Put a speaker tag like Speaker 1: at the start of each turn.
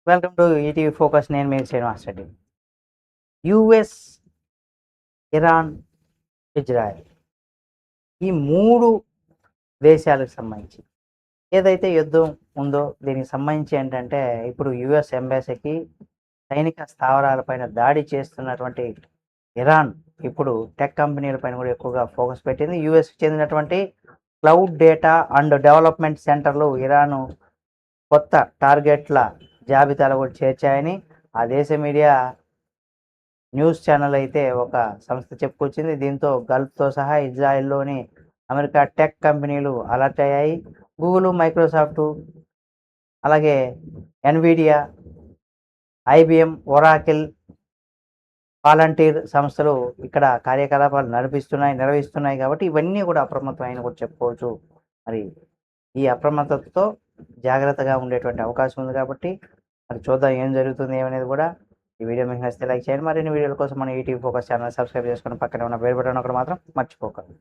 Speaker 1: Welcome to ETV focus. నేను మీ Srinivas Reddy. US, Iran, Israel ఈ 3 దేశాలకు సంబంధించి ఏదైతే యుద్ధం ఉందో దీనికి సంబంధించి ఏంటంటే ఇప్పుడు యుఎస్ ఎంబసీకి సైనిక స్థావరాలపైన దాడి చేస్తున్నటువంటి ఇరాన్ ఇప్పుడు టెక్ కంపెనీలపైన కూడా ఎక్కువగా ఫోకస్ పెట్టింది. యుఎస్కి చెందినటువంటి క్లౌడ్ డేటా అండ్ డెవలప్మెంట్ సెంటర్లు ఇరాన్ కొత్త టార్గెట్ల జాబితాలో కూడా చేర్చాయని ఆ దేశ మీడియా న్యూస్ ఛానల్ అయితే ఒక సంస్థ చెప్పుకొచ్చింది. దీంతో గల్ఫ్తో సహా ఇజ్రాయెల్లోని అమెరికా టెక్ కంపెనీలు అలర్ట్ అయ్యాయి. గూగుల్, మైక్రోసాఫ్ట్, అలాగే ఎన్విడియా, ఐబిఎం, ఒరాకిల్, పాలంటీర్ సంస్థలు ఇక్కడ కార్యకలాపాలు నిర్వహిస్తున్నాయి కాబట్టి ఇవన్నీ కూడా అప్రమత్తమైన కూడా చెప్పుకోవచ్చు. మరి ఈ అప్రమత్తతతో జాగ్రత్తగా ఉండేటువంటి అవకాశం ఉంది కాబట్టి మరి చూద్దాం ఏం జరుగుతుంది ఏమనేది కూడా. ఈ వీడియో మీకు నచ్చితే లైక్ చేయండి. మరిన్ని వీడియోల కోసం మన ఈటీవీ ఫోకస్ ఛానల్ సబ్స్క్రైబ్ చేసుకుని పక్కనే ఉన్న బెల్ బటన్ ఒకటి మాత్రం మర్చిపోకండి.